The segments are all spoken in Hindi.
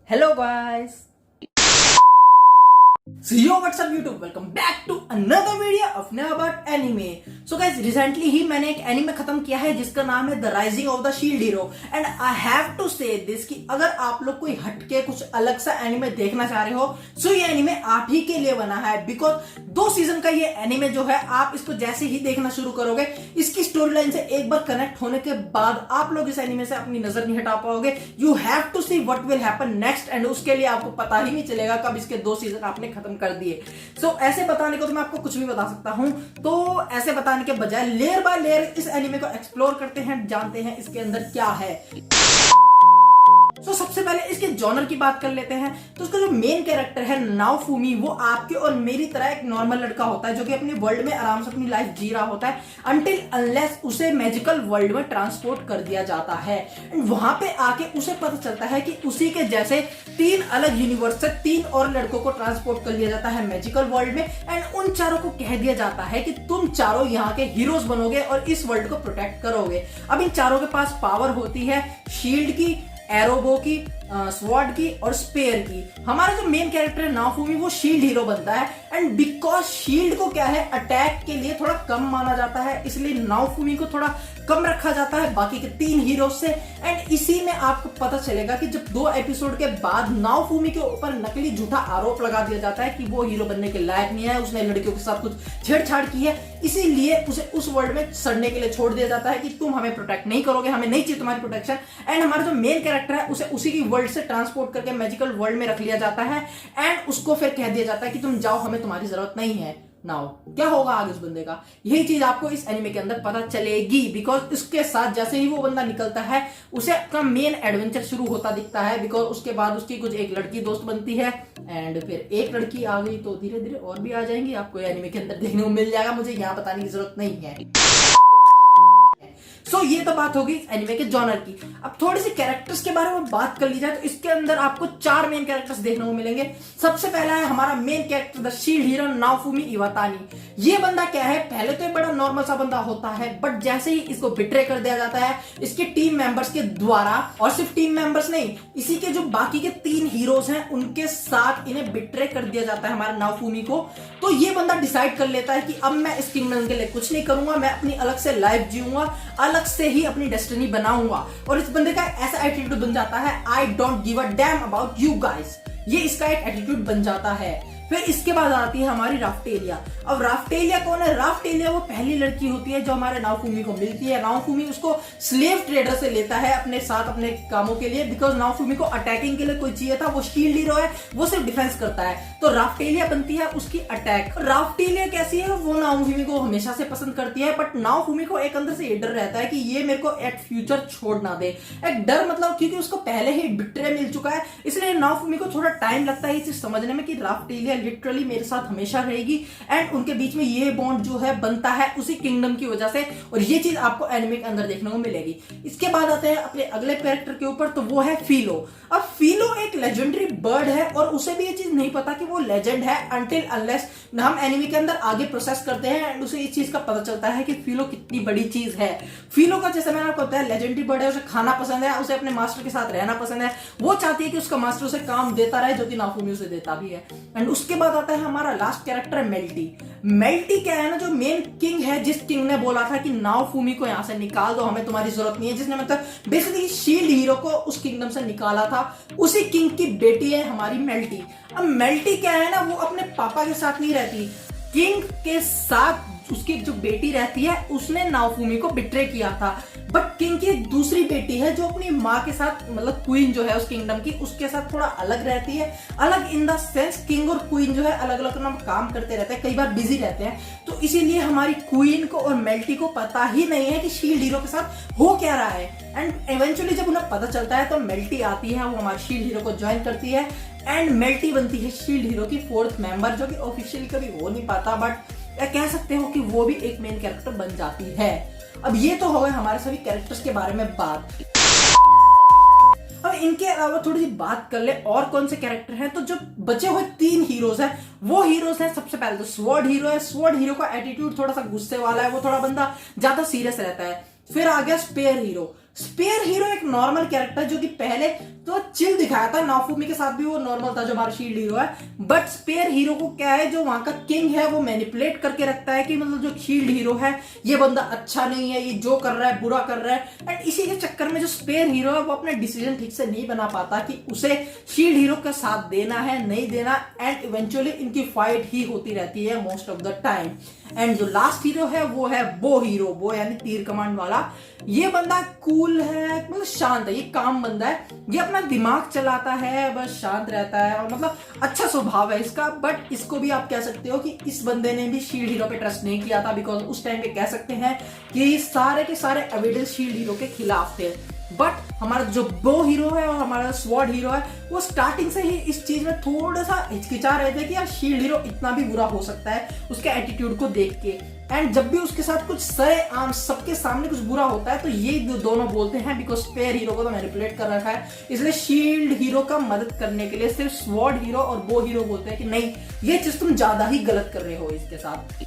Hello guys. So yo, what's up YouTube? Welcome back to another video of Now About Anime. So guys, recently ही मैंने एक एनिमे खत्म किया है जिसका नाम है the rising of the shield hero and I have to say this कि अगर आप लोग कोई हटके कुछ अलग सा एनिमे देखना चाह रहे हो सो ये एनिमे आप ही के लिए बना है बिकॉज 2 सीजन का ये एनिमे जो है आप इसको जैसे ही देखना शुरू करोगे इसकी स्टोरी लाइन से एक बार कनेक्ट होने के बाद आप लोग इस एनिमे से अपनी नजर नहीं हटा पाओगे. You have to see what will happen next and उसके लिए आपको पता ही नहीं चलेगा कब इसके 2 सीजन आपने खत्म कर दिए. सो ऐसे बताने को तो मैं आपको कुछ भी बता सकता हूं, तो ऐसे बताने के बजाय लेयर बाय लेयर इस एनिमे को एक्सप्लोर करते हैं, जानते हैं इसके अंदर क्या है. तो सबसे पहले इसके जॉनर की बात कर लेते हैं. तो उसका जो मेन कैरेक्टर है नाओफुमी वो आपके और मेरी तरह एक नॉर्मल लड़का होता है जो कि अपने वर्ल्ड में आराम से अपनी लाइफ जी रहा होता है अनटिल अनलेस उसे मैजिकल वर्ल्ड में ट्रांसपोर्ट कर दिया जाता है. एंड वहां पे आके उसे पता चलता है कि उसी के जैसे 3 अलग यूनिवर्स से 3 और लड़कों को ट्रांसपोर्ट कर लिया जाता है मैजिकल वर्ल्ड में एंड उन चारों को कह दिया जाता है कि तुम चारों यहाँ के हीरोज बनोगे और इस वर्ल्ड को प्रोटेक्ट करोगे. अब इन चारों के पास पावर होती है शील्ड की, एरोबो की, स्वॉर्ड की और स्पेयर की. हमारा जो मेन कैरेक्टर है नाओफुमी वो शील्ड हीरो बनता है एंड बिकॉज शील्ड को क्या है अटैक के लिए थोड़ा कम माना जाता है इसलिए नाओफुमी को थोड़ा कम रखा जाता है बाकी के 3 हीरो से. एंड इसी में आपको पता चलेगा कि जब 2 एपिसोड के बाद नाओफुमी के ऊपर नकली झूठा आरोप लगा दिया जाता है कि वो हीरो बनने के लायक नहीं है, उसने लड़कियों के साथ कुछ छेड़छाड़ की है, इसीलिए उसे उस वर्ल्ड में सड़ने के लिए छोड़ दिया जाता है कि तुम हमें प्रोटेक्ट नहीं करोगे, हमें नहीं चाहिए तुम्हारी प्रोटेक्शन. एंड हमारा जो मेन कैरेक्टर है उसे उसी की वर्ल्ड से ट्रांसपोर्ट करके मैजिकल वर्ल्ड में रख लिया जाता है एंड उसको फिर कह दिया जाता है कि तुम जाओ, हमें तुम्हारी जरूरत नहीं है. नाउ क्या होगा आगे उस बंदे का, यही चीज आपको इस एनिमे के अंदर पता चलेगी बिकॉज इसके साथ जैसे ही वो बंदा निकलता है उसे अपना मेन एडवेंचर शुरू होता दिखता है बिकॉज उसके बाद उसकी कुछ एक लड़की दोस्त बनती है एंड फिर एक लड़की आ गई तो धीरे धीरे और भी आ जाएंगी. आपको एनिमे के अंदर देखने को मिल जाएगा, मुझे यहाँ बताने की जरूरत नहीं है. सो ये तो बात होगी इस एनिमे के जॉनर की. अब थोड़ी सी कैरेक्टर्स के बारे में बात कर ली जाए तो इसके अंदर आपको 4 मेन कैरेक्टर्स देखने को मिलेंगे. सबसे पहला है हमारा main character the shield hero Naofumi Iwatani. ये बंदा क्या है, पहले तो एक बड़ा नॉर्मल सा बंदा होता है बट जैसे ही इसको बिट्रे कर दिया जाता है इसके टीम मेंबर्स के द्वारा, और सिर्फ टीम मेंबर्स नहीं इसी के जो बाकी के 3 हीरोज हैं उनके साथ इन्हें बिट्रे कर दिया जाता है हमारे नाओफुमी को. तो ये बंदा डिसाइड कर लेता है कि अब मैं इस किंगडम के लिए कुछ नहीं करूंगा, मैं अपनी अलग से लाइफ जीऊंगा, अलग से ही अपनी डेस्टिनी बनाऊंगा. और इस बंदे का ऐसा एटीट्यूड बन जाता है I don't give a damn about you guys. ये इसका एक एटीट्यूड बन जाता है. फिर इसके बाद आती है हमारी राफ्टेलिया. अब राफ्टेलिया कौन है? राफ्टेलिया वो पहली लड़की होती है जो हमारे नाओफुमी को मिलती है. नाओफुमी उसको स्लेव ट्रेडर से लेता है अपने साथ अपने कामों के लिए बिकॉज नाओफुमी को अटैकिंग के लिए कोई चाहिए था, वो शील्ड हीरो है, वो सिर्फ डिफेंस करता है. तो राफ्टेलिया बनती है उसकी अटैक. राफ्टेलिया कैसी है, वो नाओफुमी को हमेशा से पसंद करती है बट नाओफुमी को एक अंदर से ये डर रहता है कि ये मेरे को एट फ्यूचर छोड़ ना दे. एक डर मतलब क्योंकि उसको पहले ही बिट्रे मिल चुका है इसलिए नाओफुमी को थोड़ा टाइम लगता है ये चीज समझने में कि राफ्टेलिया लिटरली मेरे साथ हमेशा रहेगी एंड उनके बीच में ये बॉन्ड जो है बनता है उसी किंगडम की वजह से. और ये चीज आपको एनिमे के अंदर देखने को मिलेगी. इसके बाद आते हैं अपने अगले कैरेक्टर के ऊपर, तो वो है फीलो. अब फीलो एक लेजेंडरी बर्ड है और उसे भी ये चीज नहीं पता कि वो लेजेंड है अनटिल अनलेस हम एनिमे के अंदर आगे प्रोसेस करते हैं एंड उसे इस चीज का पता चलता है कि फीलो कितनी बड़ी चीज है. फीलो का जैसे मैंने आपको बताया लेजेंडरी बर्ड है, उसे खाना पसंद है, उसे अपने मास्टर के साथ रहना पसंद है, वो चाहती है कि उसका मास्टर उसे काम देता रहे जो कि नाओफुमी उसे देता भी है. एंड उसके बाद आता है हमारा लास्ट कैरेक्टर मेल्टी. मेल्टी क्या है ना, जो मेन किंग है, जिस किंग ने बोला था कि नाओफुमी को यहां से निकाल दो, हमें तुम्हारी जरूरत नहीं है, जिसने मतलब बेसिकली शील्ड हीरो को उस किंगडम से निकाला था, उसी किंग की बेटी है हमारी मेल्टी. अब मेल्टी क्या है ना, वो अपने पापा के साथ नहीं रहती, किंग के साथ उसकी जो बेटी रहती है उसने नाओफुमी को बिट्रे किया था. बट किंग की एक दूसरी बेटी है जो अपनी माँ के साथ मतलब क्वीन जो है उस किंगडम की उसके साथ थोड़ा अलग रहती है. अलग इन द सेंस किंग और क्वीन जो है अलग अलग काम करते रहते हैं, कई बार बिजी रहते हैं, तो इसीलिए हमारी क्वीन को और मेल्टी को पता ही नहीं है कि शील्ड हीरो के साथ हो क्या रहा है. एंड इवेंचुअली जब उन्हें पता चलता है तो मेल्टी आती है, वो हमारे शील्ड हीरो को ज्वाइन करती है एंड मेल्टी बनती है शील्ड हीरो की 4th मेंबर, जो कि ऑफिशियली कभी हो नहीं पाता बट कह सकते हो कि वो भी एक मेन कैरेक्टर बन जाती है. अब ये तो हो गए हमारे सभी कैरेक्टर्स के बारे में बात. अब इनके अलावा थोड़ी सी बात कर ले और कौन से कैरेक्टर हैं. तो जो बचे हुए 3 हीरोज हैं वो हीरोज हैं, सबसे पहले तो स्वॉर्ड हीरो है. स्वॉर्ड हीरो का एटीट्यूड थोड़ा सा गुस्से वाला है, वो थोड़ा बंदा ज्यादा सीरियस रहता है. फिर आ गया स्पेयर हीरो. स्पेयर हीरो एक नॉर्मल कैरेक्टर जो कि पहले तो चिल दिखाया था, नाफुमी के साथ भी वो नॉर्मल था जो हमारा शील्ड हीरो है, बट स्पेयर हीरो को क्या है, जो वहां का किंग है वो मैनिपुलेट करके रखता है कि मतलब जो शील्ड हीरो है ये बंदा अच्छा नहीं है, ये जो कर रहा है बुरा कर रहा है। एंड इसी के चक्कर में जो स्पेयर हीरो है वो अपने डिसीजन ठीक से नहीं बना पाता कि उसे शील्ड हीरो का साथ देना है नहीं देना, एंड इवेंचुअली इनकी फाइट ही होती रहती है most of the time. And जो लास्ट हीरो है वो है बो हीरो, बो यानी तीर कमांड वाला। ये बंदा कूल है, मतलब शांत है, ये काम बंदा है, ये अपना दिमाग चलाता है, बस शांत रहता है और मतलब अच्छा स्वभाव है इसका। बट इसको भी आप कह सकते हो कि इस बंदे ने भी शील्ड हीरो पे ट्रस्ट नहीं किया था, बिकॉज उस टाइम पे कह सकते हैं कि सारे के सारे एविडेंस शील्ड हीरो के खिलाफ थे। बट हमारा जो बो हीरो है और हमारा स्वॉर्ड हीरो है वो स्टार्टिंग से ही इस चीज में थोड़ा सा हिचकिचा रहे थे कि यार शील्ड हीरो इतना भी बुरा हो सकता है उसके एटीट्यूड को देख के। एंड जब भी उसके साथ कुछ सरेआम सबके सामने कुछ बुरा होता है तो ये दोनों बोलते हैं, बिकॉज स्पेयर हीरो को तो मैनिपुलेट कर रखा है, इसलिए शील्ड हीरो का मदद करने के लिए सिर्फ स्वॉर्ड हीरो और बो हीरो बोलते हैं कि नहीं ये चीज तुम ज्यादा ही गलत कर रहे हो इसके साथ।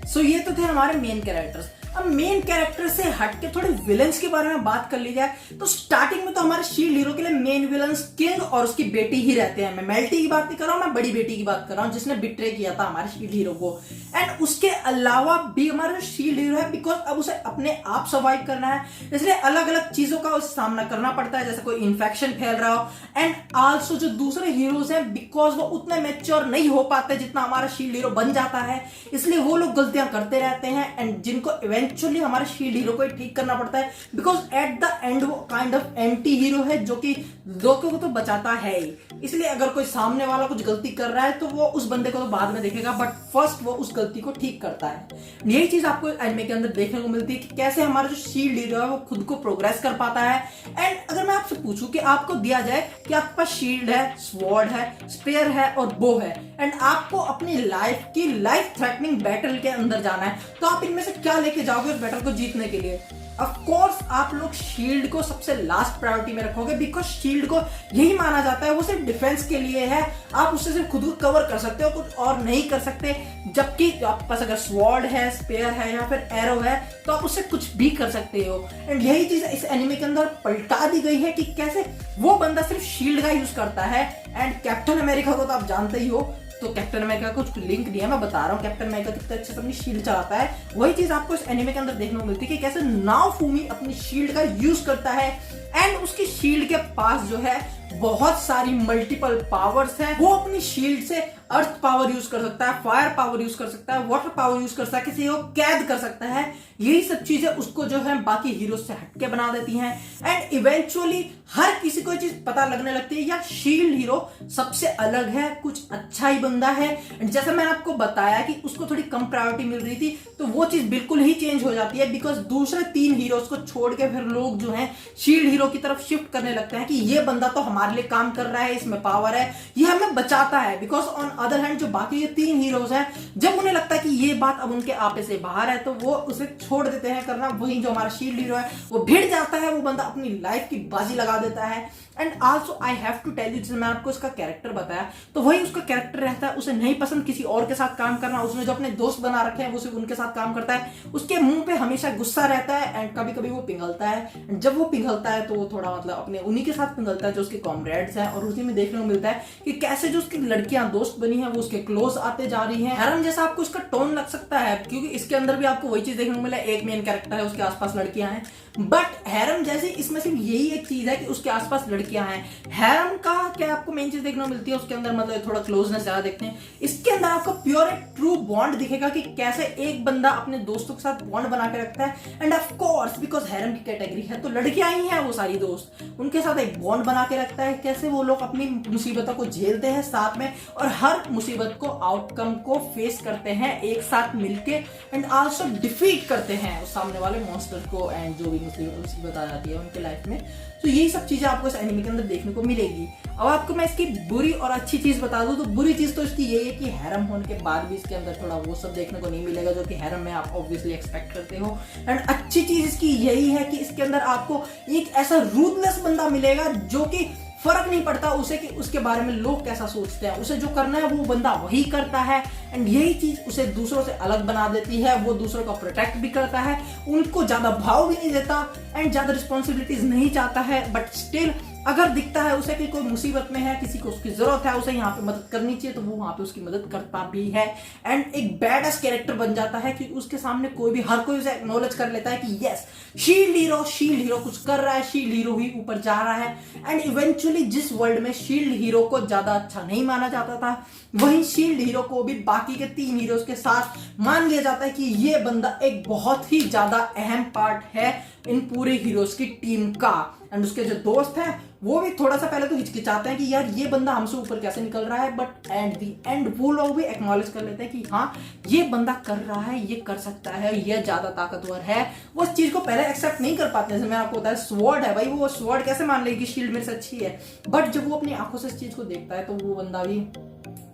सो ये तो थे हमारे मेन कैरेक्टर्स। अब मेन कैरेक्टर से हटके थोड़े विलन्स के बारे में बात कर ली जाए तो स्टार्टिंग में तो हमारे शील्ड हीरो के लिए मेन विलन्स किंग और उसकी बेटी ही रहते हैं। मैं मेल्टी की बात नहीं कर रहा हूं, मैं बड़ी बेटी की बात कर रहा हूं जिसने बिट्रे किया था हमारे शील्ड हीरो को। एंड उसके अलावा भी हमारा जो शील्ड हीरो है, बिकॉज अब उसे अपने आप सर्वाइव करना है इसलिए अलग अलग चीजों का उसे सामना करना पड़ता है, जैसे कोई इन्फेक्शन फैल रहा हो। एंड आल्सो जो दूसरे हीरोज हैं, बिकॉज वो उतने मैच्योर नहीं हो पाते जितना हमारा शील्ड हीरो बन जाता है, इसलिए वो लोग गलतियां करते रहते हैं एंड जिनको इवेंचुअली हमारे शील्ड हीरो को ठीक करना पड़ता है, बिकॉज एट द एंड वो काइंड ऑफ एंटी हीरो है जो कि लोगों को तो बचाता है ही। इसलिए अगर कोई सामने वाला कुछ गलती कर रहा है तो वो उस बंदे को तो बाद में देखेगा, बट फर्स्ट वो उस गलती को ठीक करता है। यही चीज आपको एनिमे के अंदर देखने को मिलती है कि कैसे हमारा जो शील्ड हीरो है वो खुद को प्रोग्रेस कर पाता है। एंड अगर मैं आपसे पूछूं कि आपको दिया जाए कि आपके पास शील्ड है, स्वॉर्ड है, स्पेयर है और बो है, एंड आपको अपनी लाइफ थ्रेटनिंग बैटल के अंदर जाना है, तो आप इनमें से क्या लेके जाओगे उस बैटल को जीतने के लिए? ऑफ कोर्स आप लोग शील्ड को सबसे लास्ट प्रायोरिटी में रखोगे, बिकॉज शील्ड को यही माना जाता है वो सिर्फ डिफेंस के लिए है, आप उससे सिर्फ खुद को कवर कर सकते हो, कुछ और नहीं कर सकते। जबकि आपके पास अगर स्वॉर्ड है, स्पेयर है या फिर एरो है तो आप उससे कुछ भी कर सकते हो। एंड यही चीज इस एनिमे के अंदर पलटा दी गई है कि कैसे वो बंदा सिर्फ शील्ड का यूज करता है। एंड कैप्टन अमेरिका को तो आप जानते ही हो, तो कैप्टन अमेरिका का कुछ लिंक नहीं है, मैं बता रहा हूँ कैप्टन अमेरिका कितना अच्छे से अपनी शील्ड चलाता है। वही चीज आपको इस एनिमे के अंदर देखने को मिलती है कि कैसे नाओफुमी अपनी शील्ड का यूज करता है एंड उसकी शील्ड के पास जो है बहुत सारी मल्टीपल पावर्स हैं। वो अपनी शील्ड से अर्थ पावर यूज कर सकता है, फायर पावर यूज कर सकता है, वाटर पावर यूज कर सकता है, किसी को कैद कर सकता है। यही सब चीजें उसको जो है बाकी हीरो से हटके बना देती हैं। एंड इवेंचुअली हर किसी को ये चीज पता लगने लगती है यार शील्ड हीरो सबसे अलग है, कुछ अच्छा ही बंदा है। जैसे मैंने आपको बताया कि उसको थोड़ी कम प्रायोरिटी मिल रही थी, तो वो चीज बिल्कुल ही चेंज हो जाती है, बिकॉज दूसरे 3 हीरोज को छोड़ के फिर लोग जो है शील्ड हीरो की तरफ शिफ्ट करने लगते हैं कि ये बंदा तो हमारे लिए काम कर रहा है, इसमें पावर है, ये हमें बचाता है। बिकॉज ऑन अदर हैंड जो बाकी ये 3 हीरोज हैं, जब उन्हें लगता है कि ये बात अब उनके आपे से बाहर है तो वो उसे छोड़ देते हैं करना। वही जो हमारा शील्ड हीरो है वो भिड़ जाता है, वो बंदा अपनी लाइफ की बाजी लगा देता है। And also I have to tell you, जैसे मैं आपको इसका कैरेक्टर बताया तो वही उसका कैरेक्टर रहता है, उसे नहीं पसंद किसी और के साथ काम करना, उसने जो अपने दोस्त बना रखे हैं वो सिर्फ उनके साथ काम करता है, उसके मुंह पे हमेशा गुस्सा रहता है एंड कभी कभी वो पिघलता है। एंड जब वो पिघलता है तो वो थोड़ा मतलब अपने उन्हीं के साथ पिघलता है जो उसके कॉमरेड्स हैं, और उसी में देखने को मिलता है कि कैसे जो उसकी लड़कियां दोस्त बनी है वो उसके क्लोज आते जा रही हैं। हैरम जैसा आपको इसका टोन लग सकता है, क्योंकि इसके अंदर भी आपको वही चीज देखने को मिला, एक मेन कैरेक्टर है उसके आसपास लड़कियां हैं, बट हैरम जैसे इसमें सिर्फ यही एक चीज है कि उसके आसपास लड़कियां हैं। हैरम का क्या आपको मेन चीज देखने को मिलती है उसके अंदर, मतलब थोड़ा क्लोजनेस ज्यादा देखते हैं। इसके अंदर आपको प्योर एक ट्रू बॉन्ड दिखेगा कि कैसे एक बंदा अपने दोस्तों के साथ बॉन्ड बना के रखता है। End of course because harem की कैटेगरी है तो लड़कियां ही हैं वो सारी दोस्त, उनके साथ एक बॉन्ड बना के रखता है, कैसे वो लोग अपनी मुसीबतों को झेलते हैं साथ में और हर मुसीबत को आउटकम को फेस करते हैं एक साथ मिलके, एंड आल्सो डिफीट करते हैं उस सामने वाले मॉन्स्टर को एंड जो भी मुसीबत आ जाती है उनके लाइफ में। तो यही सब चीजें आपको इस एनिमे के अंदर देखने को मिलेगी। अब आपको मैं इसकी बुरी और अच्छी चीज बता दूं तो बुरी चीज तो इसकी यही है कि हैरम होने के बाद भी इसके अंदर थोड़ा वो सब देखने को नहीं मिलेगा जो कि हैरम में आप ऑब्वियसली एक्सपेक्ट करते हो। एंड अच्छी चीज इसकी यही है कि इसके अंदर आपको एक ऐसा रूथलेस बंदा मिलेगा जो कि फर्क नहीं पड़ता उसे कि उसके बारे में लोग कैसा सोचते हैं, उसे जो करना है वो बंदा वही करता है। एंड यही चीज उसे दूसरों से अलग बना देती है। वो दूसरों को प्रोटेक्ट भी करता है, उनको ज्यादा भाव भी नहीं देता एंड ज्यादा रिस्पॉन्सिबिलिटीज नहीं चाहता है, बट स्टिल अगर दिखता है उसे कि कोई मुसीबत में है, किसी को उसकी जरूरत है, उसे यहाँ पे मदद करनी चाहिए, तो वो वहां पे उसकी मदद करता भी है। एंड एक बैडस कैरेक्टर बन जाता है कि उसके सामने कोई भी, हर कोई उसे एक्नॉलेज कर लेता है कि यस शील्ड हीरो कुछ कर रहा है, शील्ड हीरो ही ऊपर जा रहा है। एंड इवेंचुअली जिस वर्ल्ड में शील्ड हीरो को ज्यादा अच्छा नहीं माना जाता था, वहीं शील्ड हीरो को भी बाकी के 3 हीरोज के साथ मान लिया जाता है कि ये बंदा एक बहुत ही ज्यादा अहम पार्ट है इन पूरे हीरोज की टीम का। एंड उसके जो दोस्त हैं वो भी थोड़ा सा पहले तो हिचकिचाते हैं कि यार ये बंदा हमसे ऊपर कैसे निकल रहा है, बट एट दी एंड वो लोग भी एक्नॉलेज कर लेते हैं कि हाँ ये बंदा कर रहा है, ये कर सकता है, ये ज्यादा ताकतवर है। वो इस चीज को पहले एक्सेप्ट नहीं कर पाते। जैसे मैं आपको बताया स्वॉर्ड है भाई, वो स्वॉर्ड कैसे मान लेगी कि शील्ड मेरे से अच्छी है, बट जब वो अपनी आंखों से इस चीज को देखता है तो वो बंदा भी।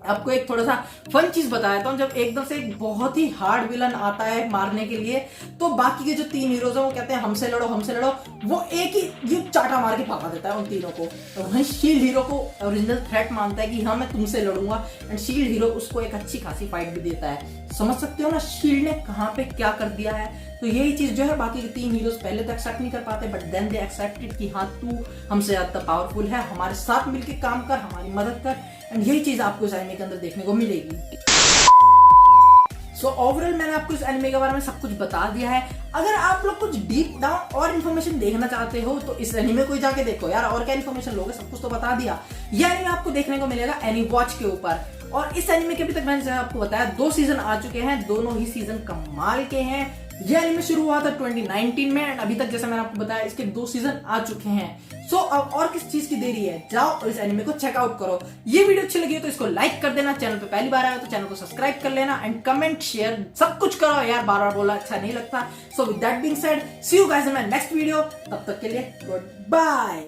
आपको एक थोड़ा सा फन चीज बताया था, जब एकदम से एक बहुत ही हार्ड विलन आता है मारने के लिए, तो बाकी के जो 3 हीरोज हैं वो कहते हैं हमसे लड़ो हमसे लड़ो, वो एक ही ये चाटा मार के भगा देता है उन तीनों को। तो वहीं शील्ड हीरो को ओरिजिनल थ्रेट मानता है कि हाँ मैं तुमसे लड़ूंगा, एंड शील्ड हीरो उसको एक अच्छी खासी फाइट भी देता है। समझ सकते हो ना शील्ड ने कहाँ पे क्या कर दिया है। तो यही चीज जो है बाकी के 3 हीरोज पहले तो एक्सेप्ट नहीं कर पाते, बट देन दे एक्सेप्टेड कि हाँ तू हमसे ज्यादा पावरफुल है, हमारे साथ मिलकर काम कर, हमारी मदद कर। एंड यही चीज आपको इस एनिमे के अंदर देखने को मिलेगी। सो ओवरऑल मैंने आपको इस एनिमे के बारे में सब कुछ बता दिया है। अगर आप लोग कुछ डीप डाउन और इन्फॉर्मेशन देखना चाहते हो तो इस एनिमे को जाके देखो यार, और क्या इन्फॉर्मेशन लोगे, सब कुछ तो बता दिया। ये एनिमे आपको देखने को मिलेगा एनीवॉच के ऊपर। और इस एनिमे के अभी तक मैंने आपको बताया 2 सीजन आ चुके हैं, दोनों ही सीजन कमाल के हैं। ये एनिमे शुरू हुआ था 2019 में एंड अभी तक जैसे मैंने आपको बताया इसके 2 सीजन आ चुके हैं। सो अब और किस चीज की देरी है, जाओ और इस एनिमे को चेकआउट करो। ये वीडियो अच्छी लगी हो तो इसको लाइक कर देना, चैनल पे पहली बार आया तो चैनल को सब्सक्राइब कर लेना एंड कमेंट शेयर सब कुछ करो यार, बार बार बोला अच्छा नहीं लगता। So with that being said, see you guys in my next video, तब तक के लिए गुड बाय।